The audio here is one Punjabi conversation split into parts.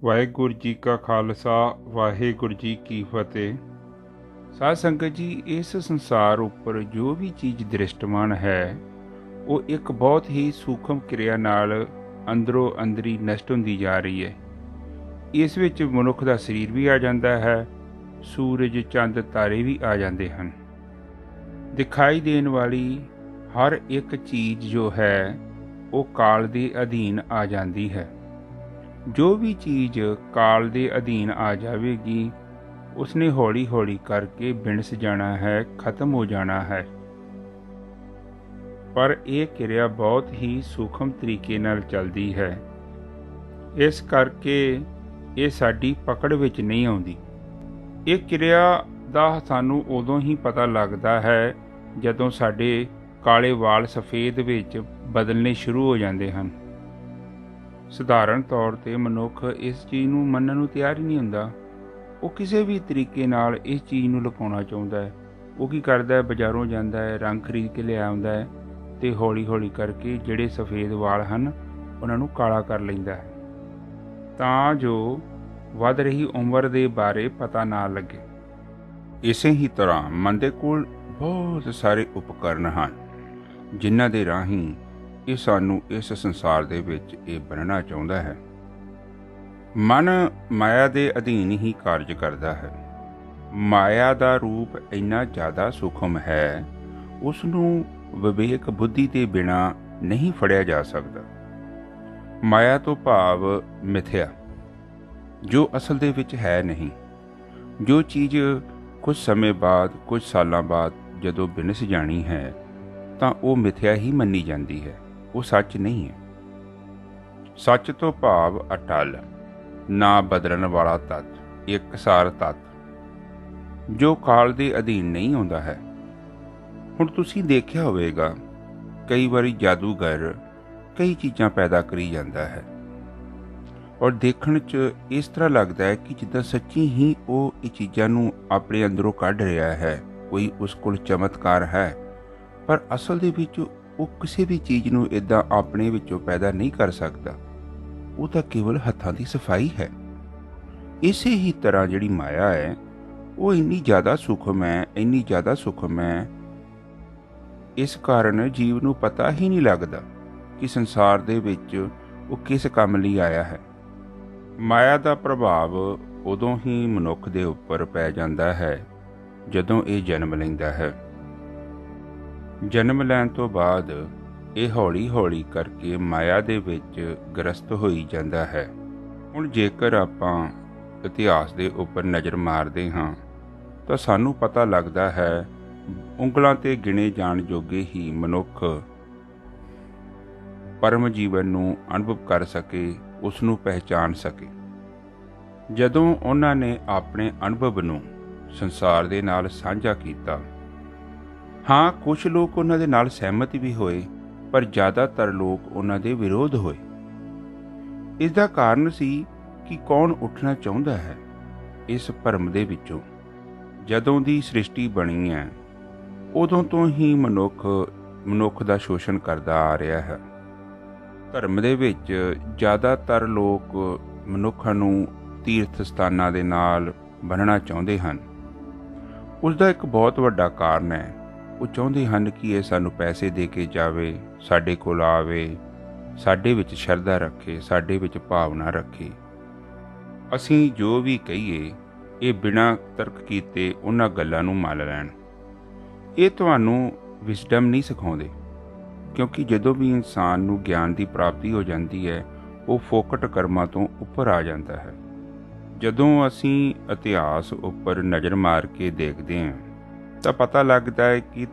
ਵਾਹਿਗੁਰੂ ਜੀ ਕਾ ਖਾਲਸਾ ਵਾਹਿਗੁਰੂ ਜੀ ਕੀ ਫਤਿਹ। ਸਾਧ ਸੰਗਤ ਜੀ, ਇਸ ਸੰਸਾਰ ਉੱਪਰ ਜੋ ਵੀ ਚੀਜ਼ ਦ੍ਰਿਸ਼ਟਮਾਨ ਹੈ ਉਹ ਇੱਕ ਬਹੁਤ ਹੀ ਸੂਖਮ ਕਿਰਿਆ ਨਾਲ ਅੰਦਰੋਂ ਅੰਦਰੀ ਨਸ਼ਟ ਹੁੰਦੀ ਜਾ ਰਹੀ ਹੈ। ਇਸ ਵਿੱਚ ਮਨੁੱਖ ਦਾ ਸਰੀਰ ਵੀ ਆ ਜਾਂਦਾ ਹੈ, ਸੂਰਜ ਚੰਦ ਤਾਰੇ ਵੀ ਆ ਜਾਂਦੇ ਹਨ। ਦਿਖਾਈ ਦੇਣ ਵਾਲੀ ਹਰ ਇੱਕ ਚੀਜ਼ ਜੋ ਹੈ ਉਹ ਕਾਲ ਦੇ ਅਧੀਨ ਆ ਜਾਂਦੀ ਹੈ। ਜੋ ਵੀ ਚੀਜ਼ ਕਾਲ ਦੇ ਅਧੀਨ ਆ ਜਾਵੇਗੀ ਉਸਨੇ ਹੌਲੀ ਹੌਲੀ ਕਰਕੇ ਬਿਨਸ ਜਾਣਾ ਹੈ, ਖਤਮ ਹੋ ਜਾਣਾ ਹੈ। ਪਰ ਇਹ ਕਿਰਿਆ ਬਹੁਤ ਹੀ ਸੂਖਮ ਤਰੀਕੇ ਨਾਲ ਚੱਲਦੀ ਹੈ, ਇਸ ਕਰਕੇ ਇਹ ਸਾਡੀ ਪਕੜ ਵਿੱਚ ਨਹੀਂ ਆਉਂਦੀ। ਇਹ ਕਿਰਿਆ ਦਾ ਸਾਨੂੰ ਉਦੋਂ ਹੀ ਪਤਾ ਲੱਗਦਾ ਹੈ ਜਦੋਂ ਸਾਡੇ ਕਾਲੇ ਵਾਲ ਸਫੇਦ ਵਿੱਚ ਬਦਲਣੇ ਸ਼ੁਰੂ ਹੋ ਜਾਂਦੇ ਹਨ। ਸਧਾਰਨ ਤੌਰ 'ਤੇ ਮਨੁੱਖ ਇਸ ਚੀਜ਼ ਨੂੰ ਮੰਨਣ ਨੂੰ ਤਿਆਰ ਹੀ ਨਹੀਂ ਹੁੰਦਾ। ਉਹ ਕਿਸੇ ਵੀ ਤਰੀਕੇ ਨਾਲ ਇਸ ਚੀਜ਼ ਨੂੰ ਲੁਕਾਉਣਾ ਚਾਹੁੰਦਾ ਹੈ। ਉਹ ਕੀ ਕਰਦਾ ਹੈ, ਬਾਜ਼ਾਰੋਂ ਜਾਂਦਾ ਹੈ, ਰੰਗ ਖਰੀਦ ਕੇ ਲਿਆ ਆਉਂਦਾ ਹੈ ਅਤੇ ਹੌਲੀ ਹੌਲੀ ਕਰਕੇ ਜਿਹੜੇ ਸਫੇਦ ਵਾਲ ਹਨ ਉਹਨਾਂ ਨੂੰ ਕਾਲਾ ਕਰ ਲੈਂਦਾ ਹੈ, ਤਾਂ ਜੋ ਵੱਧ ਰਹੀ ਉਮਰ ਦੇ ਬਾਰੇ ਪਤਾ ਨਾ ਲੱਗੇ। ਇਸੇ ਹੀ ਤਰ੍ਹਾਂ ਮਨ ਦੇ ਕੋਲ ਬਹੁਤ ਸਾਰੇ ਉਪਕਰਨ ਹਨ ਜਿਨ੍ਹਾਂ ਦੇ ਰਾਹੀਂ ਇਹ ਸਾਨੂੰ ਇਸ ਸੰਸਾਰ ਦੇ ਵਿੱਚ ਇਹ ਬਣਨਾ ਚਾਹੁੰਦਾ ਹੈ। ਮਨ ਮਾਇਆ ਦੇ ਅਧੀਨ ਹੀ ਕਾਰਜ ਕਰਦਾ ਹੈ। ਮਾਇਆ ਦਾ ਰੂਪ ਇੰਨਾ ਜ਼ਿਆਦਾ ਸੂਖਮ ਹੈ, ਉਸ ਨੂੰ ਵਿਵੇਕ ਬੁੱਧੀ ਦੇ ਬਿਨਾਂ ਨਹੀਂ ਫੜਿਆ ਜਾ ਸਕਦਾ। ਮਾਇਆ ਤੋਂ ਭਾਵ ਮਿਥਿਆ, ਜੋ ਅਸਲ ਦੇ ਵਿੱਚ ਹੈ ਨਹੀਂ। ਜੋ ਚੀਜ਼ ਕੁਝ ਸਮੇਂ ਬਾਅਦ, ਕੁਝ ਸਾਲਾਂ ਬਾਅਦ ਜਦੋਂ ਬਿਨਸ ਜਾਣੀ ਹੈ ਤਾਂ ਉਹ ਮਿਥਿਆ ਹੀ ਮੰਨੀ ਜਾਂਦੀ ਹੈ, ਉਹ ਸੱਚ ਨਹੀਂ ਹੈ। ਸੱਚ ਤੋਂ ਭਾਵ ਅਟਲ, ਨਾ ਬਦਲਣ ਵਾਲਾ ਤੱਤ, ਇੱਕਸਾਰ ਤੱਤ, ਜੋ ਕਾਲ ਦੇ ਅਧੀਨ ਨਹੀਂ ਆਉਂਦਾ ਹੈ। ਹੁਣ ਤੁਸੀਂ ਦੇਖਿਆ ਹੋਵੇਗਾ, ਕਈ ਵਾਰੀ ਜਾਦੂਗਰ ਕਈ ਚੀਜ਼ਾਂ ਪੈਦਾ ਕਰੀ ਜਾਂਦਾ ਹੈ ਔਰ ਦੇਖਣ 'ਚ ਇਸ ਤਰ੍ਹਾਂ ਲੱਗਦਾ ਹੈ ਕਿ ਜਿੱਦਾਂ ਸੱਚੀ ਹੀ ਉਹ ਇਹ ਚੀਜ਼ਾਂ ਨੂੰ ਆਪਣੇ ਅੰਦਰੋਂ ਕੱਢ ਰਿਹਾ ਹੈ, ਕੋਈ ਉਸ ਕੋਲ ਚਮਤਕਾਰ ਹੈ। ਪਰ ਅਸਲ ਦੇ ਵਿੱਚ ਉਹ ਕਿਸੇ ਵੀ ਚੀਜ਼ ਨੂੰ ਇੱਦਾਂ ਆਪਣੇ ਵਿੱਚੋਂ ਪੈਦਾ ਨਹੀਂ ਕਰ ਸਕਦਾ। ਉਹ ਤਾਂ ਕੇਵਲ ਹੱਥਾਂ ਦੀ ਸਫਾਈ ਹੈ। ਇਸੇ ਹੀ ਤਰ੍ਹਾਂ ਜਿਹੜੀ ਮਾਇਆ ਹੈ ਉਹ ਇੰਨੀ ਜ਼ਿਆਦਾ ਸੂਖਮ ਹੈ, ਇੰਨੀ ਜ਼ਿਆਦਾ ਸੂਖਮ ਹੈ, ਇਸ ਕਾਰਨ ਜੀਵ ਨੂੰ ਪਤਾ ਹੀ ਨਹੀਂ ਲੱਗਦਾ ਕਿ ਸੰਸਾਰ ਦੇ ਵਿੱਚ ਉਹ ਕਿਸ ਕੰਮ ਲਈ ਆਇਆ ਹੈ। ਮਾਇਆ ਦਾ ਪ੍ਰਭਾਵ ਉਦੋਂ ਹੀ ਮਨੁੱਖ ਦੇ ਉੱਪਰ ਪੈ ਜਾਂਦਾ ਹੈ ਜਦੋਂ ਇਹ ਜਨਮ ਲੈਂਦਾ ਹੈ। ਜਨਮ ਲੈਣ ਤੋਂ ਬਾਅਦ ਇਹ ਹੌਲੀ ਹੌਲੀ ਕਰਕੇ ਮਾਇਆ ਦੇ ਵਿੱਚ ਗ੍ਰਸਤ ਹੋਈ ਜਾਂਦਾ ਹੈ। ਹੁਣ ਜੇਕਰ ਆਪਾਂ ਇਤਿਹਾਸ ਦੇ ਉੱਪਰ ਨਜ਼ਰ ਮਾਰਦੇ ਹਾਂ ਤਾਂ ਸਾਨੂੰ ਪਤਾ ਲੱਗਦਾ ਹੈ ਉਂਗਲਾਂ 'ਤੇ ਗਿਣੇ ਜਾਣ ਜੋਗੇ ਹੀ ਮਨੁੱਖ ਪਰਮ ਜੀਵਨ ਨੂੰ ਅਨੁਭਵ ਕਰ ਸਕੇ, ਉਸ ਨੂੰ ਪਹਿਚਾਣ ਸਕੇ। ਜਦੋਂ ਉਹਨਾਂ ਨੇ ਆਪਣੇ ਅਨੁਭਵ ਨੂੰ ਸੰਸਾਰ ਦੇ ਨਾਲ ਸਾਂਝਾ ਕੀਤਾ, ਹਾਂ ਕੁਝ ਲੋਕ ਉਹਨਾਂ ਦੇ ਨਾਲ ਸਹਿਮਤ ਵੀ ਹੋਏ, ਪਰ ਜ਼ਿਆਦਾਤਰ ਲੋਕ ਉਹਨਾਂ ਦੇ ਵਿਰੋਧ ਹੋਏ। ਇਸ ਦਾ ਕਾਰਨ ਸੀ ਕਿ ਕੌਣ ਉੱਠਣਾ ਚਾਹੁੰਦਾ ਹੈ ਇਸ ਭਰਮ ਦੇ ਵਿੱਚੋਂ। ਜਦੋਂ ਦੀ ਸ੍ਰਿਸ਼ਟੀ ਬਣੀ ਹੈ ਉਦੋਂ ਤੋਂ ਹੀ ਮਨੁੱਖ ਦਾ ਸ਼ੋਸ਼ਣ ਕਰਦਾ ਆ ਰਿਹਾ ਹੈ। ਧਰਮ ਦੇ ਵਿੱਚ ਜ਼ਿਆਦਾਤਰ ਲੋਕ ਮਨੁੱਖਾਂ ਨੂੰ ਤੀਰਥ ਸਥਾਨਾਂ ਦੇ ਨਾਲ ਬੰਨ੍ਹਣਾ ਚਾਹੁੰਦੇ ਹਨ। ਉਸ ਦਾ ਇੱਕ ਬਹੁਤ ਵੱਡਾ ਕਾਰਨ ਹੈ, ਉਹ ਚਾਹੁੰਦੇ ਹਨ ਕਿ ਇਹ ਸਾਨੂੰ ਪੈਸੇ ਦੇ ਕੇ ਜਾਵੇ, ਸਾਡੇ ਕੋਲ ਆਵੇ, ਸਾਡੇ ਵਿੱਚ ਸ਼ਰਧਾ ਰੱਖੇ, ਸਾਡੇ ਵਿੱਚ ਭਾਵਨਾ ਰੱਖੇ। ਅਸੀਂ ਜੋ ਵੀ ਕਹੀਏ ਇਹ ਬਿਨਾਂ ਤਰਕ ਕੀਤੇ ਉਹਨਾਂ ਗੱਲਾਂ ਨੂੰ ਮੰਨ ਲੈਣ। ਇਹ ਤੁਹਾਨੂੰ ਵਿਜ਼ਡਮ ਨਹੀਂ ਸਿਖਾਉਂਦੇ, ਕਿਉਂਕਿ ਜਦੋਂ ਵੀ ਇਨਸਾਨ ਨੂੰ ਗਿਆਨ ਦੀ ਪ੍ਰਾਪਤੀ ਹੋ ਜਾਂਦੀ ਹੈ ਉਹ ਫੋਕਟ ਕਰਮਾਂ ਤੋਂ ਉੱਪਰ ਆ ਜਾਂਦਾ ਹੈ। ਜਦੋਂ ਅਸੀਂ ਇਤਿਹਾਸ ਉੱਪਰ ਨਜ਼ਰ ਮਾਰ ਕੇ ਦੇਖਦੇ ਹਾਂ ਤਾਂ ਪਤਾ ਲੱਗਦਾ ਹੈ ਕਿ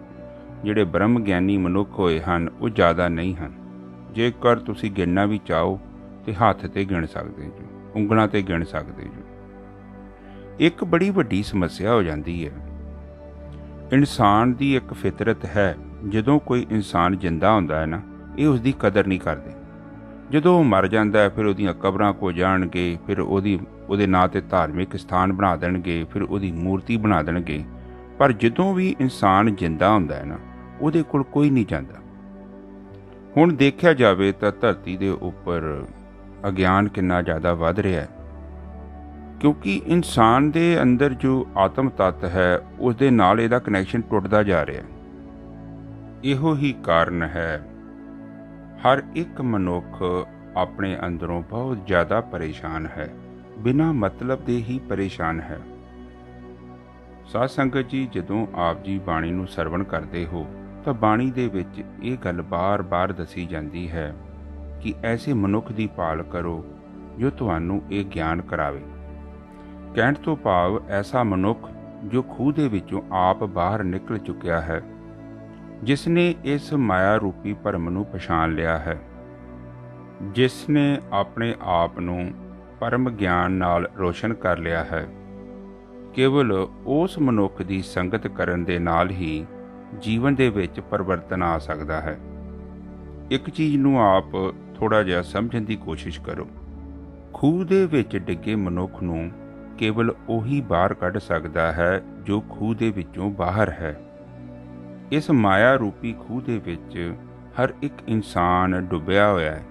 ਜਿਹੜੇ ਬ੍ਰਹਮ ਗਿਆਨੀ ਮਨੁੱਖ ਹੋਏ ਹਨ ਉਹ ਜ਼ਿਆਦਾ ਨਹੀਂ ਹਨ। ਜੇਕਰ ਤੁਸੀਂ ਗਿਣਨਾ ਵੀ ਚਾਹੋ ਤਾਂ ਹੱਥ 'ਤੇ ਗਿਣ ਸਕਦੇ ਜੋ, ਉਂਗਲਾਂ 'ਤੇ ਗਿਣ ਸਕਦੇ ਜੋ। ਇੱਕ ਬੜੀ ਵੱਡੀ ਸਮੱਸਿਆ ਹੋ ਜਾਂਦੀ ਹੈ। ਇਨਸਾਨ ਦੀ ਇੱਕ ਫਿਤਰਤ ਹੈ, ਜਦੋਂ ਕੋਈ ਇਨਸਾਨ ਜਿੰਦਾ ਹੁੰਦਾ ਹੈ ਨਾ, ਇਹ ਉਸਦੀ ਕਦਰ ਨਹੀਂ ਕਰਦੇ। ਜਦੋਂ ਉਹ ਮਰ ਜਾਂਦਾ ਹੈ ਫਿਰ ਉਹਦੀਆਂ ਕਬਰਾਂ ਕੋ ਜਾਣਗੇ, ਫਿਰ ਉਹਦੇ ਨਾਂ 'ਤੇ ਧਾਰਮਿਕ ਸਥਾਨ ਬਣਾ ਦੇਣਗੇ, ਫਿਰ ਉਹਦੀ ਮੂਰਤੀ ਬਣਾ ਦੇਣਗੇ। ਪਰ ਜਦੋਂ ਵੀ ਇਨਸਾਨ ਜਿੰਦਾ ਹੁੰਦਾ ਹੈ ਨਾ, ਉਹਦੇ ਕੋਲ ਕੋਈ ਨਹੀਂ ਜਾਂਦਾ। ਹੁਣ ਦੇਖਿਆ ਜਾਵੇ ਤਾਂ ਧਰਤੀ ਦੇ ਉੱਪਰ ਅਗਿਆਨ ਕਿੰਨਾ ਜ਼ਿਆਦਾ ਵੱਧ ਰਿਹਾ ਹੈ। ਕਿਉਂਕਿ ਇਨਸਾਨ ਦੇ ਅੰਦਰ ਜੋ ਆਤਮ ਤੱਤ ਹੈ ਉਸ ਦੇ ਨਾਲ ਇਹਦਾ ਕਨੈਕਸ਼ਨ ਟੁੱਟਦਾ ਜਾ ਰਿਹਾ। ਇਹੋ ਹੀ ਕਾਰਨ ਹੈ ਹਰ ਇੱਕ ਮਨੁੱਖ ਆਪਣੇ ਅੰਦਰੋਂ ਬਹੁਤ ਜ਼ਿਆਦਾ ਪਰੇਸ਼ਾਨ ਹੈ, ਬਿਨਾਂ ਮਤਲਬ ਦੇ ਹੀ ਪਰੇਸ਼ਾਨ ਹੈ। ਸਾਧ ਸੰਗਤ ਜੀ, ਜਦੋਂ ਆਪ ਜੀ ਬਾਣੀ ਨੂੰ ਸਰਵਣ ਕਰਦੇ ਹੋ ਤਾਂ ਬਾਣੀ ਦੇ ਵਿੱਚ ਇਹ ਗੱਲ ਬਾਰ-ਬਾਰ ਦੱਸੀ ਜਾਂਦੀ ਹੈ ਕਿ ਐਸੇ ਮਨੁੱਖ ਦੀ ਭਾਲ ਕਰੋ ਜੋ ਤੁਹਾਨੂੰ ਇਹ ਗਿਆਨ ਕਰਾਵੇ। ਕਹਿਣ ਤੋਂ ਭਾਵ ਐਸਾ ਮਨੁੱਖ ਜੋ ਖੂਹ ਦੇ ਵਿੱਚੋਂ ਆਪ ਬਾਹਰ ਨਿਕਲ ਚੁੱਕਿਆ ਹੈ, ਜਿਸ ਨੇ ਇਸ ਮਾਇਆ ਰੂਪੀ ਭਰਮ ਨੂੰ ਪਛਾਣ ਲਿਆ ਹੈ, ਜਿਸ ਨੇ ਆਪਣੇ ਆਪ ਨੂੰ ਪਰਮ ਗਿਆਨ ਨਾਲ ਰੋਸ਼ਨ ਕਰ ਲਿਆ ਹੈ। ਕੇਵਲ ਉਸ ਮਨੁੱਖ ਦੀ ਸੰਗਤ ਕਰਨ ਦੇ ਨਾਲ ਹੀ ਜੀਵਨ ਦੇ ਵਿੱਚ ਪਰਿਵਰਤਨ ਆ ਸਕਦਾ ਹੈ। ਇੱਕ ਚੀਜ਼ ਨੂੰ ਆਪ ਥੋੜ੍ਹਾ ਜਿਹਾ ਸਮਝਣ ਦੀ ਕੋਸ਼ਿਸ਼ ਕਰੋ। ਖੂਹ ਦੇ ਵਿੱਚ ਡਿੱਗੇ ਮਨੁੱਖ ਨੂੰ ਕੇਵਲ ਉਹੀ ਬਾਹਰ ਕੱਢ ਸਕਦਾ ਹੈ ਜੋ ਖੂਹ ਦੇ ਵਿੱਚੋਂ ਬਾਹਰ ਹੈ। ਇਸ ਮਾਇਆ ਰੂਪੀ ਖੂਹ ਦੇ ਵਿੱਚ ਹਰ ਇੱਕ ਇਨਸਾਨ ਡੁੱਬਿਆ ਹੋਇਆ ਹੈ।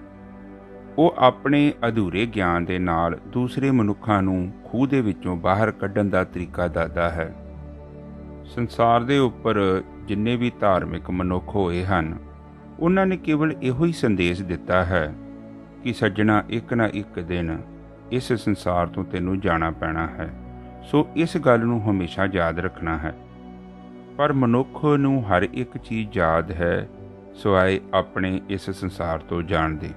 ਉਹ ਆਪਣੇ ਅਧੂਰੇ ਗਿਆਨ ਦੇ ਨਾਲ ਦੂਸਰੇ ਮਨੁੱਖਾਂ ਨੂੰ ਖੂਹ ਦੇ ਵਿੱਚੋਂ ਬਾਹਰ ਕੱਢਣ ਦਾ ਤਰੀਕਾ ਦੱਸਦਾ ਹੈ। ਸੰਸਾਰ ਦੇ ਉੱਪਰ ਜਿੰਨੇ ਵੀ ਧਾਰਮਿਕ ਮਨੁੱਖ ਹੋਏ ਹਨ, ਉਹਨਾਂ ਨੇ ਕੇਵਲ ਇਹੋ ਹੀ ਸੰਦੇਸ਼ ਦਿੱਤਾ ਹੈ ਕਿ ਸੱਜਣਾ, ਇੱਕ ਨਾ ਇੱਕ ਦਿਨ ਇਸ ਸੰਸਾਰ ਤੋਂ ਤੈਨੂੰ ਜਾਣਾ ਪੈਣਾ ਹੈ, ਸੋ ਇਸ ਗੱਲ ਨੂੰ ਹਮੇਸ਼ਾ ਯਾਦ ਰੱਖਣਾ ਹੈ। ਪਰ ਮਨੁੱਖ ਨੂੰ ਹਰ ਇੱਕ ਚੀਜ਼ ਯਾਦ ਹੈ ਸਿਵਾਏ ਆਪਣੇ ਇਸ ਸੰਸਾਰ ਤੋਂ ਜਾਣ ਦੇ।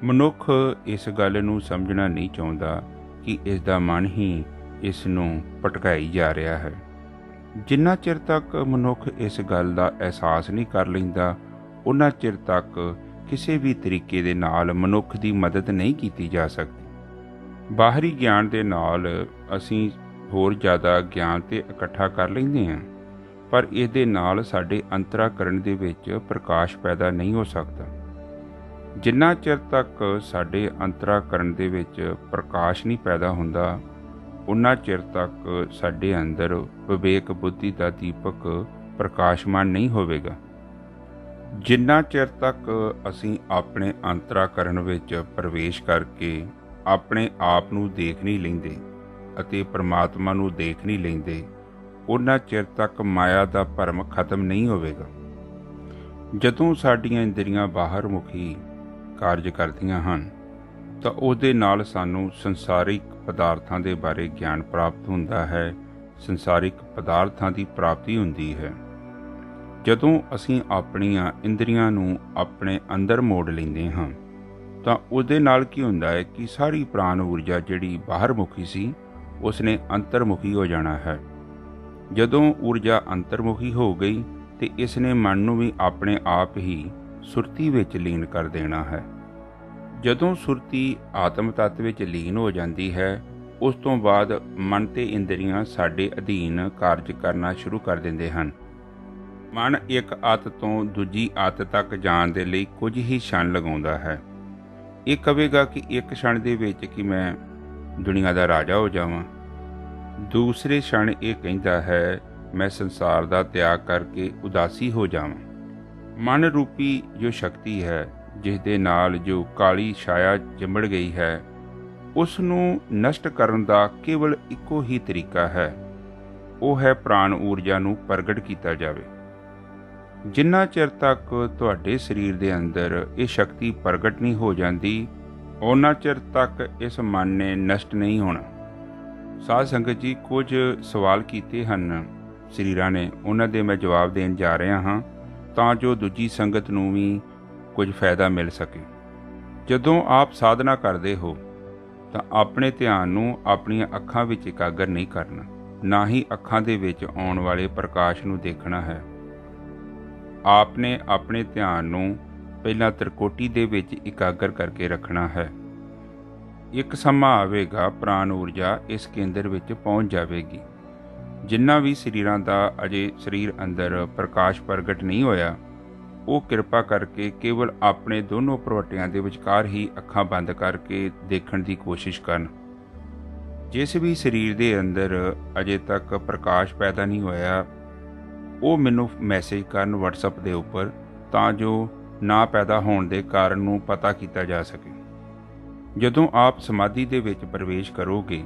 ਮਨੁੱਖ ਇਸ ਗੱਲ ਨੂੰ ਸਮਝਣਾ ਨਹੀਂ ਚਾਹੁੰਦਾ ਕਿ ਇਸ ਦਾ ਮਨ ਹੀ ਇਸ ਨੂੰ ਭਟਕਾਈ ਜਾ ਰਿਹਾ ਹੈ। ਜਿੰਨਾ ਚਿਰ ਤੱਕ ਮਨੁੱਖ ਇਸ ਗੱਲ ਦਾ ਅਹਿਸਾਸ ਨਹੀਂ ਕਰ ਲੈਂਦਾ, ਉਨਾ ਚਿਰ ਤੱਕ ਕਿਸੇ ਵੀ ਤਰੀਕੇ ਦੇ ਨਾਲ ਮਨੁੱਖ ਦੀ ਮਦਦ ਨਹੀਂ ਕੀਤੀ ਜਾ ਸਕਦੀ। ਬਾਹਰੀ ਗਿਆਨ ਦੇ ਨਾਲ ਅਸੀਂ ਹੋਰ ਜ਼ਿਆਦਾ ਗਿਆਨ ਤੇ ਇਕੱਠਾ ਕਰ ਲੈਂਦੇ ਹਾਂ, ਪਰ ਇਹਦੇ ਨਾਲ ਸਾਡੇ ਅੰਤਰਾਕਰਣ ਦੇ ਵਿੱਚ ਪ੍ਰਕਾਸ਼ ਪੈਦਾ ਨਹੀਂ ਹੋ ਸਕਦਾ। ਜਿੰਨਾ ਚਿਰ ਤੱਕ ਸਾਡੇ ਅੰਤਰਾਕਰਣ ਦੇ ਵਿੱਚ ਪ੍ਰਕਾਸ਼ ਨਹੀਂ ਪੈਦਾ ਹੁੰਦਾ, ਉਨਾ ਚਿਰ ਤੱਕ ਸਾਡੇ ਅੰਦਰ ਵਿਵੇਕ ਬੁੱਧੀ ਦਾ ਦੀਪਕ ਪ੍ਰਕਾਸ਼ਮਾਨ ਨਹੀਂ ਹੋਵੇਗਾ। ਜਿੰਨਾ ਚਿਰ ਤੱਕ ਅਸੀਂ ਆਪਣੇ ਅੰਤਰਾਕਰਣ ਵਿੱਚ ਪ੍ਰਵੇਸ਼ ਕਰਕੇ ਆਪਣੇ ਆਪ ਨੂੰ ਦੇਖ ਨਹੀਂ ਲੈਂਦੇ ਅਤੇ ਪਰਮਾਤਮਾ ਨੂੰ ਦੇਖ ਨਹੀਂ ਲੈਂਦੇ, ਉਨਾ ਚਿਰ ਤੱਕ ਮਾਇਆ ਦਾ ਭਰਮ ਖਤਮ ਨਹੀਂ ਹੋਵੇਗਾ। ਜਦੋਂ ਸਾਡੀਆਂ ਇੰਦਰੀਆਂ ਬਾਹਰ ਮੁਖੀ ਕਾਰਜ ਕਰਦੀਆਂ ਹਨ ਤਾਂ ਉਹਦੇ ਨਾਲ ਸਾਨੂੰ ਸੰਸਾਰਿਕ ਪਦਾਰਥਾਂ ਦੇ ਬਾਰੇ ਗਿਆਨ ਪ੍ਰਾਪਤ ਹੁੰਦਾ ਹੈ, ਸੰਸਾਰਿਕ ਪਦਾਰਥਾਂ ਦੀ ਪ੍ਰਾਪਤੀ ਹੁੰਦੀ ਹੈ। ਜਦੋਂ ਅਸੀਂ ਆਪਣੀਆਂ ਇੰਦਰੀਆਂ ਨੂੰ ਆਪਣੇ ਅੰਦਰ ਮੋੜ ਲੈਂਦੇ ਹਾਂ ਤਾਂ ਉਹਦੇ ਨਾਲ ਕੀ ਹੁੰਦਾ ਹੈ ਕਿ ਸਾਰੀ ਪ੍ਰਾਣ ਊਰਜਾ ਜਿਹੜੀ ਬਾਹਰ ਮੁਖੀ ਸੀ, ਉਸਨੇ ਅੰਤਰਮੁਖੀ ਹੋ ਜਾਣਾ ਹੈ। ਜਦੋਂ ਊਰਜਾ ਅੰਤਰਮੁਖੀ ਹੋ ਗਈ ਤੇ ਇਸ ਨੇ ਮਨ ਨੂੰ ਵੀ ਆਪਣੇ ਆਪ ਹੀ ਸੁਰਤੀ ਵਿੱਚ ਲੀਨ ਕਰ ਦੇਣਾ ਹੈ। ਜਦੋਂ ਸੁਰਤੀ ਆਤਮ ਤੱਤ ਵਿੱਚ ਲੀਨ ਹੋ ਜਾਂਦੀ ਹੈ, ਉਸ ਤੋਂ ਬਾਅਦ ਮਨ ਤੇ ਇੰਦਰੀਆਂ ਸਾਡੇ ਅਧੀਨ ਕਾਰਜ ਕਰਨਾ ਸ਼ੁਰੂ ਕਰ ਦਿੰਦੇ ਹਨ। ਮਨ ਇੱਕ ਅੱਤ ਤੋਂ ਦੂਜੀ ਅੱਤ ਤੱਕ ਜਾਣ ਦੇ ਲਈ ਕੁਝ ਹੀ ਛਣ ਲਗਾਉਂਦਾ ਹੈ। ਇਹ ਕਹੇਗਾ ਕਿ ਇੱਕ ਛਣ ਦੇ ਵਿੱਚ ਕਿ ਮੈਂ ਦੁਨੀਆ ਦਾ ਰਾਜਾ ਹੋ ਜਾਵਾਂ, ਦੂਸਰੇ ਛਣ ਇਹ ਕਹਿੰਦਾ ਹੈ ਮੈਂ ਸੰਸਾਰ ਦਾ ਤਿਆਗ ਕਰਕੇ ਉਦਾਸੀ ਹੋ ਜਾਵਾਂ। ਮਨ ਰੂਪੀ ਜੋ ਸ਼ਕਤੀ ਹੈ, ਜਿਸ ਦੇ ਨਾਲ ਜੋ ਕਾਲੀ ਛਾਇਆ ਚਿੰਬੜ ਗਈ ਹੈ, ਉਸ ਨੂੰ ਨਸ਼ਟ ਕਰਨ ਦਾ ਕੇਵਲ ਇੱਕੋ ਹੀ ਤਰੀਕਾ ਹੈ, ਉਹ ਹੈ ਪ੍ਰਾਣ ਊਰਜਾ ਨੂੰ ਪ੍ਰਗਟ ਕੀਤਾ ਜਾਵੇ। ਜਿੰਨਾ ਚਿਰ ਤੱਕ ਤੁਹਾਡੇ ਸਰੀਰ ਦੇ ਅੰਦਰ ਇਹ ਸ਼ਕਤੀ ਪ੍ਰਗਟ ਨਹੀਂ ਹੋ ਜਾਂਦੀ, ਉਹਨਾਂ ਚਿਰ ਤੱਕ ਇਸ ਮਨ ਨੇ ਨਸ਼ਟ ਨਹੀਂ ਹੋਣਾ। ਸਾਧ ਸੰਗਤ ਜੀ, ਕੁਝ ਸਵਾਲ ਕੀਤੇ ਹਨ ਸਰੀਰਾਂ ਨੇ, ਉਹਨਾਂ ਦੇ ਮੈਂ ਜਵਾਬ ਦੇਣ ਜਾ ਰਿਹਾ ਹਾਂ ਤਾਂ ਜੋ ਦੂਜੀ ਸੰਗਤ ਨੂੰ ਵੀ ਕੁਝ ਫਾਇਦਾ ਮਿਲ ਸਕੇ। ਜਦੋਂ ਆਪ ਸਾਧਨਾ ਕਰਦੇ ਹੋ ਤਾਂ ਆਪਣੇ ਧਿਆਨ ਨੂੰ ਆਪਣੀਆਂ ਅੱਖਾਂ ਵਿੱਚ ਇਕਾਗਰ ਨਹੀਂ ਕਰਨਾ, ਨਾ ਹੀ ਅੱਖਾਂ ਦੇ ਵਿੱਚ ਆਉਣ ਵਾਲੇ ਪ੍ਰਕਾਸ਼ ਨੂੰ ਦੇਖਣਾ ਹੈ। ਆਪ ਨੇ ਆਪਣੇ ਧਿਆਨ ਨੂੰ ਪਹਿਲਾਂ ਤ੍ਰਿਕੋਟੀ ਦੇ ਵਿੱਚ ਇਕਾਗਰ ਕਰਕੇ ਰੱਖਣਾ ਹੈ। ਇੱਕ ਸਮਾਂ ਆਵੇਗਾ ਪ੍ਰਾਣ ਊਰਜਾ ਇਸ ਕੇਂਦਰ ਵਿੱਚ ਪਹੁੰਚ ਜਾਵੇਗੀ। ਜਿਨ੍ਹਾਂ ਵੀ ਸਰੀਰਾਂ ਦਾ ਅਜੇ ਸਰੀਰ ਅੰਦਰ ਪ੍ਰਕਾਸ਼ ਪ੍ਰਗਟ ਨਹੀਂ ਹੋਇਆ, ਉਹ ਕਿਰਪਾ ਕਰਕੇ ਕੇਵਲ ਆਪਣੇ ਦੋਨੋਂ ਪ੍ਰਵੱਟਿਆਂ ਦੇ ਵਿਚਕਾਰ ਹੀ ਅੱਖਾਂ ਬੰਦ ਕਰਕੇ ਦੇਖਣ ਦੀ ਕੋਸ਼ਿਸ਼ ਕਰਨ। ਜਿਸ ਵੀ ਸਰੀਰ ਦੇ ਅੰਦਰ ਅਜੇ ਤੱਕ ਪ੍ਰਕਾਸ਼ ਪੈਦਾ ਨਹੀਂ ਹੋਇਆ, ਉਹ ਮੈਨੂੰ ਮੈਸੇਜ ਕਰਨ WhatsApp ਦੇ ਉੱਪਰ, ਤਾਂ ਜੋ ਨਾ ਪੈਦਾ ਹੋਣ ਦੇ ਕਾਰਨ ਨੂੰ ਪਤਾ ਕੀਤਾ ਜਾ ਸਕੇ। ਜਦੋਂ ਆਪ ਸਮਾਧੀ ਦੇ ਵਿੱਚ ਪ੍ਰਵੇਸ਼ ਕਰੋਗੇ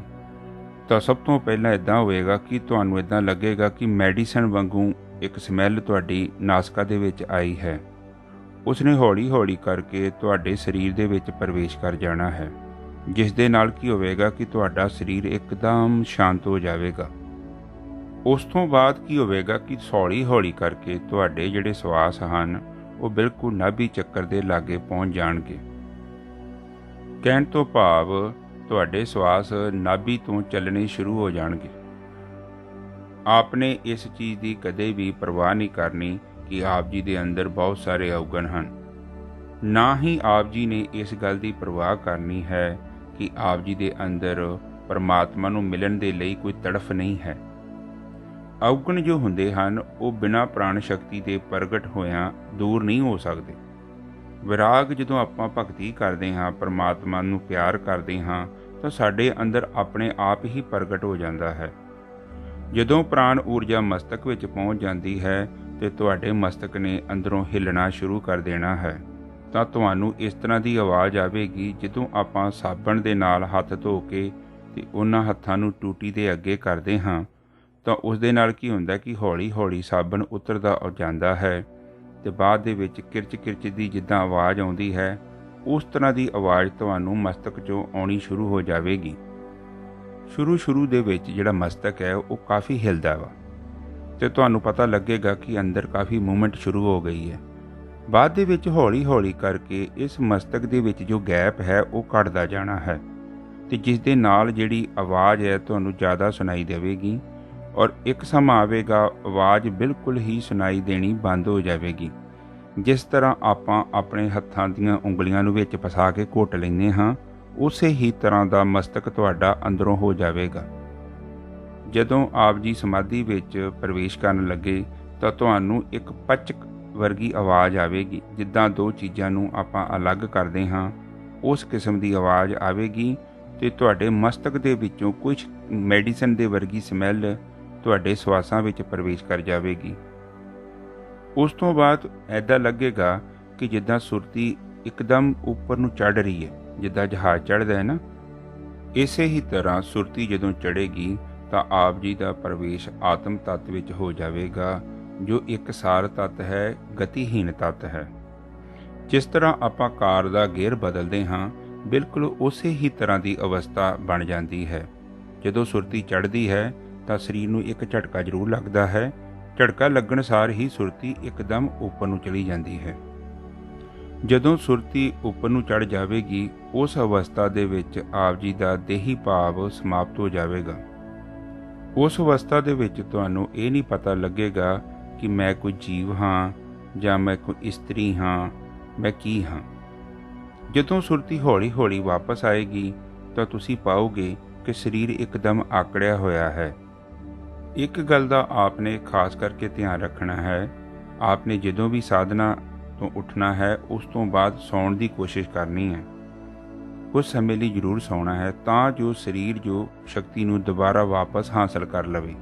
ਤਾਂ ਸਭ ਤੋਂ ਪਹਿਲਾਂ ਇੱਦਾਂ ਹੋਵੇਗਾ ਕਿ ਤੁਹਾਨੂੰ ਇੱਦਾਂ ਲੱਗੇਗਾ ਕਿ ਮੈਡੀਸਨ ਵਾਂਗੂ ਇੱਕ ਸਮੈਲ ਤੁਹਾਡੀ ਨਾਸਕਾ ਦੇ ਵਿੱਚ ਆਈ ਹੈ। ਉਸਨੇ ਹੌਲੀ ਹੌਲੀ ਕਰਕੇ ਤੁਹਾਡੇ ਸਰੀਰ ਦੇ ਵਿੱਚ ਪ੍ਰਵੇਸ਼ ਕਰ ਜਾਣਾ ਹੈ, ਜਿਸ ਦੇ ਨਾਲ ਕੀ ਹੋਵੇਗਾ ਕਿ ਤੁਹਾਡਾ ਸਰੀਰ ਇੱਕਦਮ ਸ਼ਾਂਤ ਹੋ ਜਾਵੇਗਾ। ਉਸ ਤੋਂ ਬਾਅਦ ਕੀ ਹੋਵੇਗਾ ਕਿ ਹੌਲੀ ਹੌਲੀ ਕਰਕੇ ਤੁਹਾਡੇ ਜਿਹੜੇ ਸਵਾਸ ਹਨ ਉਹ ਬਿਲਕੁਲ ਨਾਭੀ ਚੱਕਰ ਦੇ ਲਾਗੇ ਪਹੁੰਚ ਜਾਣਗੇ। ਕਹਿਣ ਤੋਂ ਭਾਵ ਤੁਹਾਡੇ ਸਵਾਸ ਨਾਭੀ ਤੋਂ ਚੱਲਣੇ ਸ਼ੁਰੂ ਹੋ ਜਾਣਗੇ। ਆਪਨੇ ਇਸ ਚੀਜ਼ ਦੀ ਕਦੇ ਵੀ ਪਰਵਾਹ ਨਹੀਂ ਕਰਨੀ ਕਿ ਆਪ ਜੀ ਦੇ ਅੰਦਰ ਬਹੁਤ ਸਾਰੇ ਔਗਣ ਹਨ। ਨਾ ਹੀ ਆਪ ਜੀ ਨੇ ਇਸ ਗੱਲ ਦੀ ਪਰਵਾਹ ਕਰਨੀ ਹੈ ਕਿ ਆਪ ਜੀ ਦੇ ਅੰਦਰ ਪਰਮਾਤਮਾ ਨੂੰ ਮਿਲਣ ਦੇ ਲਈ ਕੋਈ ਤੜਫ ਨਹੀਂ ਹੈ। ਔਗਣ ਜੋ ਹੁੰਦੇ ਹਨ ਉਹ ਬਿਨਾਂ ਪ੍ਰਾਣ ਸ਼ਕਤੀ ਦੇ ਪ੍ਰਗਟ ਹੋਇਆਂ ਦੂਰ ਨਹੀਂ ਹੋ ਸਕਦੇ। ਵਿਰਾਗ ਜਦੋਂ ਆਪਾਂ ਭਗਤੀ ਕਰਦੇ ਹਾਂ, ਪਰਮਾਤਮਾ ਨੂੰ ਪਿਆਰ ਕਰਦੇ ਹਾਂ, ਤਾਂ ਸਾਡੇ ਅੰਦਰ ਆਪਣੇ ਆਪ ਹੀ ਪ੍ਰਗਟ ਹੋ ਜਾਂਦਾ ਹੈ। ਜਦੋਂ ਪ੍ਰਾਣ ਊਰਜਾ ਮਸਤਕ ਵਿੱਚ ਪਹੁੰਚ ਜਾਂਦੀ ਹੈ ਤੇ ਤੁਹਾਡੇ ਮਸਤਕ ਨੇ ਅੰਦਰੋਂ ਹਿੱਲਣਾ ਸ਼ੁਰੂ ਕਰ ਦੇਣਾ ਹੈ, ਤਾਂ ਤੁਹਾਨੂੰ ਇਸ ਤਰ੍ਹਾਂ ਦੀ ਆਵਾਜ਼ ਆਵੇਗੀ। ਜਦੋਂ ਆਪਾਂ ਸਾਬਣ ਦੇ ਨਾਲ ਹੱਥ ਧੋ ਕੇ ਤੇ ਉਹਨਾਂ ਹੱਥਾਂ ਨੂੰ ਟੂਟੀ ਦੇ ਅੱਗੇ ਕਰਦੇ ਹਾਂ ਤਾਂ ਉਸ ਦੇ ਨਾਲ ਕੀ ਹੁੰਦਾ ਕਿ ਹੌਲੀ ਹੌਲੀ ਸਾਬਣ ਉਤਰਦਾ ਜਾਂਦਾ ਹੈ ਤੇ ਬਾਅਦ ਦੇ ਵਿੱਚ ਕਿਰਚ ਕਿਰਚ ਦੀ ਜਿੱਦਾਂ ਆਵਾਜ਼ ਆਉਂਦੀ ਹੈ, ਉਸ ਤਰ੍ਹਾਂ ਦੀ ਆਵਾਜ਼ ਤੁਹਾਨੂੰ ਮਸਤਕ 'ਚੋਂ ਆਉਣੀ ਸ਼ੁਰੂ ਹੋ ਜਾਵੇਗੀ। ਸ਼ੁਰੂ ਦੇ ਵਿੱਚ ਜਿਹੜਾ ਮਸਤਕ ਹੈ ਉਹ ਕਾਫੀ ਹਿਲਦਾ ਵਾ ਤੇ ਤੁਹਾਨੂੰ ਪਤਾ ਲੱਗੇਗਾ ਕਿ ਅੰਦਰ ਕਾਫੀ ਮੂਵਮੈਂਟ ਸ਼ੁਰੂ ਹੋ ਗਈ ਹੈ। ਬਾਅਦ ਦੇ ਵਿੱਚ ਹੌਲੀ ਹੌਲੀ ਕਰਕੇ ਇਸ ਮਸਤਕ ਦੇ ਵਿੱਚ ਜੋ ਗੈਪ ਹੈ ਉਹ ਘਟਦਾ ਜਾਣਾ ਹੈ ਤੇ ਜਿਸ ਦੇ ਨਾਲ ਜਿਹੜੀ ਆਵਾਜ਼ ਹੈ ਤੁਹਾਨੂੰ ਜ਼ਿਆਦਾ ਸੁਣਾਈ ਦੇਵੇਗੀ ਔਰ ਇੱਕ ਸਮਾਂ ਆਵੇਗਾ ਆਵਾਜ਼ ਬਿਲਕੁਲ ਹੀ ਸੁਣਾਈ ਦੇਣੀ ਬੰਦ ਹੋ ਜਾਵੇਗੀ। ਜਿਸ ਤਰ੍ਹਾਂ ਆਪਾਂ ਆਪਣੇ ਹੱਥਾਂ ਦੀਆਂ ਉਂਗਲੀਆਂ ਨੂੰ ਵਿੱਚ ਫਸਾ ਕੇ ਘੁੱਟ ਲੈਂਦੇ ਹਾਂ, ਉਸੇ ਹੀ ਤਰ੍ਹਾਂ ਦਾ ਮਸਤਕ ਤੁਹਾਡਾ ਅੰਦਰੋਂ ਹੋ ਜਾਵੇਗਾ। ਜਦੋਂ ਆਪ ਜੀ ਸਮਾਧੀ ਵਿੱਚ ਪ੍ਰਵੇਸ਼ ਕਰਨ ਲੱਗੇ ਤਾਂ ਤੁਹਾਨੂੰ ਇੱਕ ਪਚਕ ਵਰਗੀ ਆਵਾਜ਼ ਆਵੇਗੀ। ਜਿੱਦਾਂ ਦੋ ਚੀਜ਼ਾਂ ਨੂੰ ਆਪਾਂ ਅਲੱਗ ਕਰਦੇ ਹਾਂ, ਉਸ ਕਿਸਮ ਦੀ ਆਵਾਜ਼ ਆਵੇਗੀ ਤੇ ਤੁਹਾਡੇ ਮਸਤਕ ਦੇ ਵਿੱਚੋਂ ਕੁਝ ਮੈਡੀਸਨ ਦੇ ਵਰਗੀ ਸਮੈਲ ਤੁਹਾਡੇ ਸਵਾਸਾਂ ਵਿੱਚ ਪ੍ਰਵੇਸ਼ ਕਰ ਜਾਵੇਗੀ। ਉਸ ਤੋਂ ਬਾਅਦ ਐਦਾਂ ਲੱਗੇਗਾ ਕਿ ਜਿੱਦਾਂ ਸੁਰਤੀ ਇੱਕਦਮ ਉੱਪਰ ਨੂੰ ਚੜ੍ਹ ਰਹੀ ਹੈ, ਜਿੱਦਾਂ ਜਹਾਜ਼ ਚੜ੍ਹਦਾ ਹੈ ਨਾ, ਇਸੇ ਹੀ ਤਰ੍ਹਾਂ ਸੁਰਤੀ ਜਦੋਂ ਚੜ੍ਹੇਗੀ ਤਾਂ ਆਪ ਜੀ ਦਾ ਪ੍ਰਵੇਸ਼ ਆਤਮ ਤੱਤ ਵਿੱਚ ਹੋ ਜਾਵੇਗਾ, ਜੋ ਇੱਕ ਸਾਰ ਤੱਤ ਹੈ, ਗਤੀਹੀਨ ਤੱਤ ਹੈ। ਜਿਸ ਤਰ੍ਹਾਂ ਆਪਾਂ ਕਾਰ ਦਾ ਗੇਅਰ ਬਦਲਦੇ ਹਾਂ, ਬਿਲਕੁਲ ਉਸੇ ਹੀ ਤਰ੍ਹਾਂ ਦੀ ਅਵਸਥਾ ਬਣ ਜਾਂਦੀ ਹੈ। ਜਦੋਂ ਸੁਰਤੀ ਚੜ੍ਹਦੀ ਹੈ ਤਾਂ ਸਰੀਰ ਨੂੰ ਇੱਕ ਝਟਕਾ ਜ਼ਰੂਰ ਲੱਗਦਾ ਹੈ। ਝਟਕਾ ਲੱਗਣ ਸਾਰ ਹੀ ਸੁਰਤੀ ਇੱਕਦਮ ਉੱਪਰ ਨੂੰ ਚਲੀ ਜਾਂਦੀ ਹੈ। ਜਦੋਂ ਸੁਰਤੀ ਉੱਪਰ ਨੂੰ ਚੜ੍ਹ ਜਾਵੇਗੀ, ਉਸ ਅਵਸਥਾ ਦੇ ਵਿੱਚ ਆਪ ਜੀ ਦਾ ਦੇਹੀ ਭਾਵ ਸਮਾਪਤ ਹੋ ਜਾਵੇਗਾ। ਉਸ ਅਵਸਥਾ ਦੇ ਵਿੱਚ ਤੁਹਾਨੂੰ ਇਹ ਨਹੀਂ ਪਤਾ ਲੱਗੇਗਾ ਕਿ ਮੈਂ ਕੋਈ ਜੀਵ ਹਾਂ ਜਾਂ ਮੈਂ ਕੋਈ ਇਸਤਰੀ ਹਾਂ, ਮੈਂ ਕੀ ਹਾਂ। ਜਦੋਂ ਸੁਰਤੀ ਹੌਲੀ ਹੌਲੀ ਵਾਪਸ ਆਏਗੀ ਤਾਂ ਤੁਸੀਂ ਪਾਓਗੇ ਕਿ ਸਰੀਰ ਇੱਕਦਮ ਆਕੜਿਆ ਹੋਇਆ ਹੈ। ਇੱਕ ਗੱਲ ਦਾ ਆਪਨੇ ਖਾਸ ਕਰਕੇ ਧਿਆਨ ਰੱਖਣਾ ਹੈ, ਆਪਨੇ ਜਦੋਂ ਵੀ ਸਾਧਨਾ ਤੋਂ ਉੱਠਣਾ ਹੈ ਉਸ ਤੋਂ ਬਾਅਦ ਸੌਣ ਦੀ ਕੋਸ਼ਿਸ਼ ਕਰਨੀ ਹੈ। ਕੁਝ ਸਮੇਂ ਲਈ ਜ਼ਰੂਰ ਸੌਣਾ ਹੈ ਤਾਂ ਜੋ ਸਰੀਰ ਜੋ ਸ਼ਕਤੀ ਨੂੰ ਦੁਬਾਰਾ ਵਾਪਸ ਹਾਸਲ ਕਰ ਲਵੇ।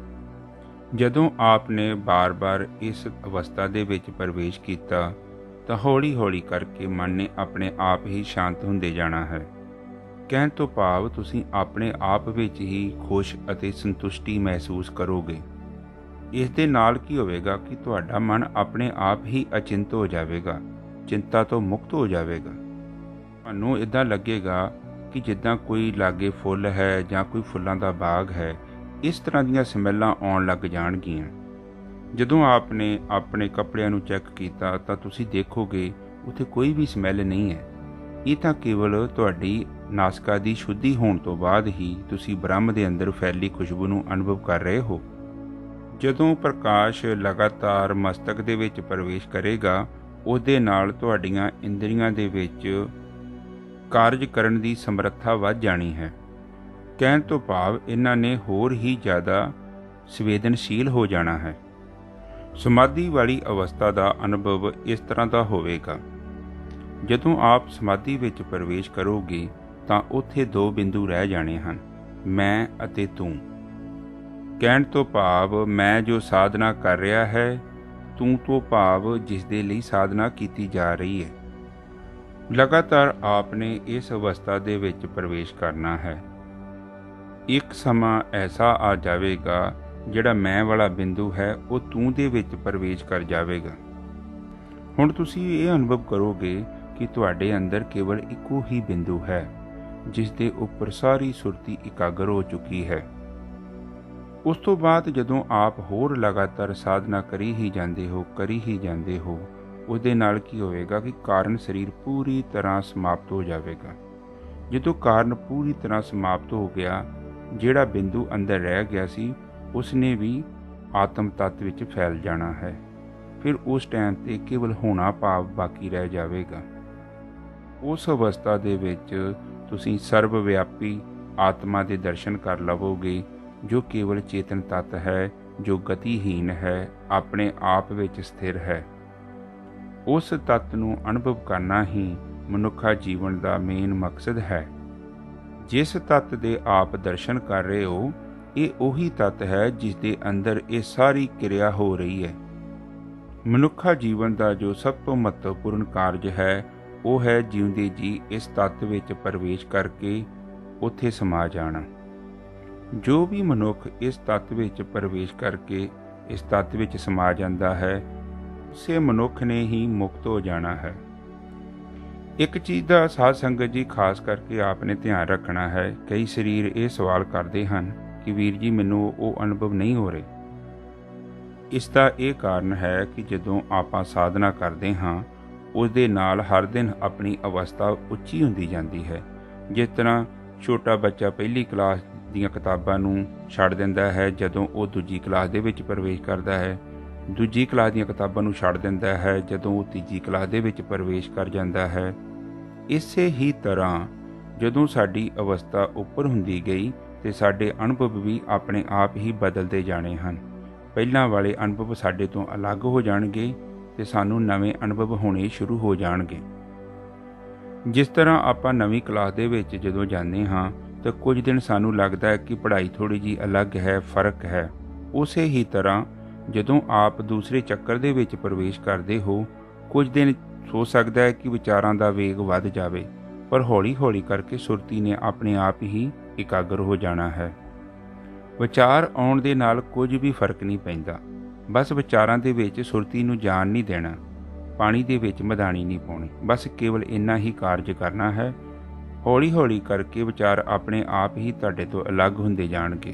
ਜਦੋਂ ਆਪਨੇ ਬਾਰ-ਬਾਰ ਇਸ ਅਵਸਥਾ ਦੇ ਵਿੱਚ ਪ੍ਰਵੇਸ਼ ਕੀਤਾ ਤਾਂ ਹੌਲੀ ਹੌਲੀ ਕਰਕੇ ਮਨ ਨੇ ਆਪਣੇ ਆਪ ਹੀ ਸ਼ਾਂਤ ਹੁੰਦੇ ਜਾਣਾ ਹੈ। ਕਹਿਣ ਤੋਂ ਭਾਵ ਤੁਸੀਂ ਆਪਣੇ ਆਪ ਵਿੱਚ ਹੀ ਖੁਸ਼ ਅਤੇ ਸੰਤੁਸ਼ਟੀ ਮਹਿਸੂਸ ਕਰੋਗੇ। ਇਸ ਦੇ ਨਾਲ ਕੀ ਹੋਵੇਗਾ ਕਿ ਤੁਹਾਡਾ ਮਨ ਆਪਣੇ ਆਪ ਹੀ ਅਚਿੰਤ ਹੋ ਜਾਵੇਗਾ, ਚਿੰਤਾ ਤੋਂ ਮੁਕਤ ਹੋ ਜਾਵੇਗਾ। ਤੁਹਾਨੂੰ ਇੱਦਾਂ ਲੱਗੇਗਾ ਕਿ ਜਿੱਦਾਂ ਕੋਈ ਲਾਗੇ ਫੁੱਲ ਹੈ ਜਾਂ ਕੋਈ ਫੁੱਲਾਂ ਦਾ ਬਾਗ ਹੈ, ਇਸ ਤਰ੍ਹਾਂ ਦੀਆਂ ਸਮੈਲਾਂ ਆਉਣ ਲੱਗ ਜਾਣਗੀਆਂ। ਜਦੋਂ ਆਪਨੇ ਆਪਣੇ ਕੱਪੜਿਆਂ ਨੂੰ ਚੈੱਕ ਕੀਤਾ ਤਾਂ ਤੁਸੀਂ ਦੇਖੋਗੇ ਉੱਥੇ ਕੋਈ ਵੀ ਸਮੈਲ ਨਹੀਂ ਹੈ। ਇਹ ਤਾਂ ਕੇਵਲ ਤੁਹਾਡੀ ਨਾਸਕਾ ਦੀ ਸ਼ੁੱਧੀ ਹੋਣ ਤੋਂ ਬਾਅਦ ਹੀ ਤੁਸੀਂ ਬ੍ਰਹਮ ਦੇ ਅੰਦਰ ਫੈਲੀ ਖੁਸ਼ਬੂ ਨੂੰ ਅਨੁਭਵ ਕਰ ਰਹੇ ਹੋ। ਜਦੋਂ ਪ੍ਰਕਾਸ਼ ਲਗਾਤਾਰ ਮਸਤਕ ਦੇ ਵਿੱਚ ਪ੍ਰਵੇਸ਼ ਕਰੇਗਾ, ਉਹਦੇ ਨਾਲ ਤੁਹਾਡੀਆਂ ਇੰਦਰੀਆਂ ਦੇ ਵਿੱਚ ਕਾਰਜ ਕਰਨ ਦੀ ਸਮਰੱਥਾ ਵੱਧ ਜਾਣੀ ਹੈ। ਕਹਿਣ ਤੋਂ ਭਾਵ ਇਹਨਾਂ ਨੇ ਹੋਰ ਹੀ ਜ਼ਿਆਦਾ ਸੰਵੇਦਨਸ਼ੀਲ ਹੋ ਜਾਣਾ ਹੈ। ਸਮਾਧੀ ਵਾਲੀ ਅਵਸਥਾ ਦਾ ਅਨੁਭਵ ਇਸ ਤਰ੍ਹਾਂ ਦਾ ਹੋਵੇਗਾ। ਜਦੋਂ ਆਪ ਸਮਾਧੀ ਵਿੱਚ ਪ੍ਰਵੇਸ਼ ਕਰੋਗੇ ਤਾਂ ਉੱਥੇ ਦੋ ਬਿੰਦੂ ਰਹਿ ਜਾਣੇ ਹਨ, ਮੈਂ ਅਤੇ ਤੂੰ। ਕਹਿਣ ਤੋਂ ਭਾਵ ਮੈਂ ਜੋ ਸਾਧਨਾ ਕਰ ਰਿਹਾ ਹੈ, ਤੂੰ ਤੋਂ ਭਾਵ ਜਿਸ ਦੇ ਲਈ ਸਾਧਨਾ ਕੀਤੀ ਜਾ ਰਹੀ ਹੈ। ਲਗਾਤਾਰ ਆਪਨੇ ਇਸ ਅਵਸਥਾ ਦੇ ਵਿੱਚ ਪ੍ਰਵੇਸ਼ ਕਰਨਾ ਹੈ। ਇੱਕ ਸਮਾਂ ਐਸਾ ਆ ਜਾਵੇਗਾ ਜਿਹੜਾ ਮੈਂ ਵਾਲਾ ਬਿੰਦੂ ਹੈ ਉਹ ਤੂੰ ਦੇ ਵਿੱਚ ਪ੍ਰਵੇਸ਼ ਕਰ ਜਾਵੇਗਾ। ਹੁਣ ਤੁਸੀਂ ਇਹ ਅਨੁਭਵ ਕਰੋਗੇ ਕਿ ਤੁਹਾਡੇ ਅੰਦਰ ਕੇਵਲ ਇੱਕੋ ਹੀ ਬਿੰਦੂ ਹੈ ਜਿਸ ਦੇ ਉੱਪਰ ਸਾਰੀ ਸੁਰਤੀ ਇਕਾਗਰ ਹੋ ਚੁੱਕੀ ਹੈ। ਉਸ ਤੋਂ ਬਾਅਦ ਜਦੋਂ ਆਪ ਹੋਰ ਲਗਾਤਾਰ ਸਾਧਨਾ ਕਰੀ ਹੀ ਜਾਂਦੇ ਹੋ ਉਹਦੇ ਨਾਲ ਕੀ ਹੋਵੇਗਾ ਕਿ ਕਾਰਨ ਸਰੀਰ ਪੂਰੀ ਤਰ੍ਹਾਂ ਸਮਾਪਤ ਹੋ ਜਾਵੇਗਾ। ਜਦੋਂ ਕਾਰਨ ਪੂਰੀ ਤਰ੍ਹਾਂ ਸਮਾਪਤ ਹੋ ਗਿਆ, ਜਿਹੜਾ ਬਿੰਦੂ ਅੰਦਰ ਰਹਿ ਗਿਆ ਸੀ ਉਸਨੇ ਵੀ ਆਤਮ ਤੱਤ ਵਿੱਚ ਫੈਲ ਜਾਣਾ ਹੈ। ਫਿਰ ਉਸ ਟਾਈਮ ਤੇ ਕੇਵਲ ਹੋਣਾ ਭਾਵ ਬਾਕੀ ਰਹਿ ਜਾਵੇਗਾ। ਉਸ ਅਵਸਥਾ ਦੇ ਵਿੱਚ ਤੁਸੀਂ ਸਰਵ ਵਿਆਪੀ ਆਤਮਾ ਦੇ ਦਰਸ਼ਨ ਕਰ ਲਵੋਗੇ, ਜੋ ਕੇਵਲ ਚੇਤਨ ਤੱਤ ਹੈ, ਜੋ ਗਤੀਹੀਨ ਹੈ, ਆਪਣੇ ਆਪ ਵਿੱਚ ਸਥਿਰ ਹੈ। ਉਸ ਤੱਤ ਨੂੰ ਅਨੁਭਵ ਕਰਨਾ ਹੀ ਮਨੁੱਖਾ ਜੀਵਨ ਦਾ ਮੇਨ ਮਕਸਦ ਹੈ। ਜਿਸ ਤੱਤ ਦੇ ਆਪ ਦਰਸ਼ਨ ਕਰ ਰਹੇ ਹੋ, ਇਹ ਉਹੀ ਤੱਤ ਹੈ ਜਿਸ ਦੇ ਅੰਦਰ ਇਹ ਸਾਰੀ ਕਿਰਿਆ ਹੋ ਰਹੀ ਹੈ। ਮਨੁੱਖਾ ਜੀਵਨ ਦਾ ਜੋ ਸਭ ਤੋਂ ਮਹੱਤਵਪੂਰਨ ਕਾਰਜ ਹੈ ਉਹ ਹੈ ਜਿਉਂਦੇ ਜੀ ਇਸ ਤੱਤ ਵਿੱਚ ਪ੍ਰਵੇਸ਼ ਕਰਕੇ ਉੱਥੇ ਸਮਾ ਜਾਣਾ। ਜੋ ਵੀ ਮਨੁੱਖ ਇਸ ਤੱਤ ਵਿੱਚ ਪ੍ਰਵੇਸ਼ ਕਰਕੇ ਇਸ ਤੱਤ ਵਿੱਚ ਸਮਾ ਜਾਂਦਾ ਹੈ, ਉਸੇ ਮਨੁੱਖ ਨੇ ਹੀ ਮੁਕਤ ਹੋ ਜਾਣਾ ਹੈ। ਇੱਕ ਚੀਜ਼ ਦਾ ਸਾਧ ਸੰਗਤ ਜੀ ਖਾਸ ਕਰਕੇ ਆਪਨੇ ਧਿਆਨ ਰੱਖਣਾ ਹੈ। ਕਈ ਸਰੀਰ ਇਹ ਸਵਾਲ ਕਰਦੇ ਹਨ ਕਿ ਵੀਰ ਜੀ ਮੈਨੂੰ ਉਹ ਅਨੁਭਵ ਨਹੀਂ ਹੋ ਰਹੇ। ਇਸ ਦਾ ਇਹ ਕਾਰਨ ਹੈ ਕਿ ਜਦੋਂ ਆਪਾਂ ਸਾਧਨਾ ਕਰਦੇ ਹਾਂ ਉਸ ਦੇ ਨਾਲ ਹਰ ਦਿਨ ਆਪਣੀ ਅਵਸਥਾ ਉੱਚੀ ਹੁੰਦੀ ਜਾਂਦੀ ਹੈ। ਜਿਸ ਤਰ੍ਹਾਂ ਛੋਟਾ ਬੱਚਾ ਪਹਿਲੀ ਕਲਾਸ ਦੀਆਂ ਕਿਤਾਬਾਂ ਨੂੰ ਛੱਡ ਦਿੰਦਾ ਹੈ ਜਦੋਂ ਉਹ ਦੂਜੀ ਕਲਾਸ ਦੇ ਵਿੱਚ ਪ੍ਰਵੇਸ਼ ਕਰਦਾ ਹੈ, ਦੂਜੀ ਕਲਾਸ ਦੀਆਂ ਕਿਤਾਬਾਂ ਨੂੰ ਛੱਡ ਦਿੰਦਾ ਹੈ ਜਦੋਂ ਉਹ ਤੀਜੀ ਕਲਾਸ ਦੇ ਵਿੱਚ ਪ੍ਰਵੇਸ਼ ਕਰ ਜਾਂਦਾ ਹੈ। ਇਸੇ ਹੀ ਤਰ੍ਹਾਂ ਜਦੋਂ ਸਾਡੀ ਅਵਸਥਾ ਉੱਪਰ ਹੁੰਦੀ ਗਈ ਤੇ ਸਾਡੇ ਅਨੁਭਵ ਵੀ ਆਪਣੇ ਆਪ ਹੀ ਬਦਲਦੇ ਜਾਣੇ ਹਨ। ਪਹਿਲਾਂ ਵਾਲੇ ਅਨੁਭਵ ਸਾਡੇ ਤੋਂ ਅਲੱਗ ਹੋ ਜਾਣਗੇ ਤੇ ਸਾਨੂੰ ਨਵੇਂ ਅਨੁਭਵ ਹੋਣੇ ਸ਼ੁਰੂ ਹੋ ਜਾਣਗੇ। ਜਿਸ ਤਰ੍ਹਾਂ ਆਪਾਂ ਨਵੀਂ ਕਲਾਸ ਦੇ ਵਿੱਚ ਜਦੋਂ ਜਾਂਦੇ ਹਾਂ ਤਾਂ ਕੁਝ ਦਿਨ ਸਾਨੂੰ ਲੱਗਦਾ ਹੈ ਕਿ ਪੜ੍ਹਾਈ ਥੋੜ੍ਹੀ ਜਿਹੀ ਅਲੱਗ ਹੈ, ਫਰਕ ਹੈ। ਉਸੇ ਹੀ ਤਰ੍ਹਾਂ ਜਦੋਂ ਆਪ ਦੂਸਰੇ ਚੱਕਰ ਦੇ ਵਿੱਚ ਪ੍ਰਵੇਸ਼ ਕਰਦੇ ਹੋ, ਕੁਝ ਦਿਨ ਹੋ ਸਕਦਾ ਹੈ ਕਿ ਵਿਚਾਰਾਂ ਦਾ ਵੇਗ ਵੱਧ ਜਾਵੇ, ਪਰ ਹੌਲੀ-ਹੌਲੀ ਕਰਕੇ ਸੁਰਤੀ ਨੇ ਆਪਣੇ ਆਪ ਹੀ ਇਕਾਗਰ ਹੋ ਜਾਣਾ ਹੈ। ਵਿਚਾਰ ਆਉਣ ਦੇ ਨਾਲ ਕੁਝ ਵੀ ਫਰਕ ਨਹੀਂ ਪੈਂਦਾ, ਬਸ ਵਿਚਾਰਾਂ ਦੇ ਵਿੱਚ ਸੁਰਤੀ ਨੂੰ ਜਾਣ ਨਹੀਂ ਦੇਣਾ, ਪਾਣੀ ਦੇ ਵਿੱਚ ਮਧਾਣੀ ਨਹੀਂ ਪਾਉਣੀ, ਬਸ ਕੇਵਲ ਇੰਨਾ ਹੀ ਕਾਰਜ ਕਰਨਾ ਹੈ। ਹੌਲੀ-ਹੌਲੀ ਕਰਕੇ ਵਿਚਾਰ ਆਪਣੇ ਆਪ ਹੀ ਤੁਹਾਡੇ ਤੋਂ ਅਲੱਗ ਹੁੰਦੇ ਜਾਣਗੇ।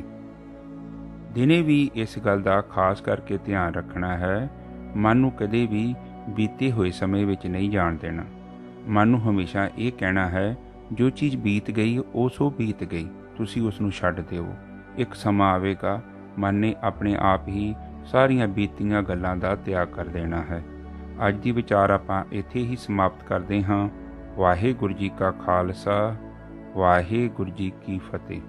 ਦਿਨੇ ਵੀ ਇਸ ਗੱਲ ਦਾ ਖਾਸ ਕਰਕੇ ਧਿਆਨ ਰੱਖਣਾ ਹੈ, ਮਨ ਨੂੰ ਕਦੇ ਵੀ ਬੀਤੇ ਹੋਏ ਸਮੇਂ ਵਿੱਚ ਨਹੀਂ ਜਾਣ ਦੇਣਾ। ਮਨ ਨੂੰ ਹਮੇਸ਼ਾ ਇਹ ਕਹਿਣਾ ਹੈ ਜੋ ਚੀਜ਼ ਬੀਤ ਗਈ ਉਹ ਸੋ ਬੀਤ ਗਈ, ਤੁਸੀਂ ਉਸ ਨੂੰ ਛੱਡ ਦਿਓ। ਇੱਕ ਸਮਾਂ ਆਵੇਗਾ ਮਨ ਨੇ ਆਪਣੇ ਆਪ ਹੀ ਸਾਰੀਆਂ ਬੀਤੀਆਂ ਗੱਲਾਂ ਦਾ ਤਿਆਗ ਕਰ ਦੇਣਾ ਹੈ। ਅੱਜ ਦੀ ਵਿਚਾਰ ਆਪਾਂ ਇੱਥੇ ਹੀ ਸਮਾਪਤ ਕਰਦੇ ਹਾਂ। ਵਾਹਿਗੁਰੂ ਜੀ ਕਾ ਖਾਲਸਾ, ਵਾਹਿਗੁਰੂ ਜੀ ਕੀ ਫਤਿਹ।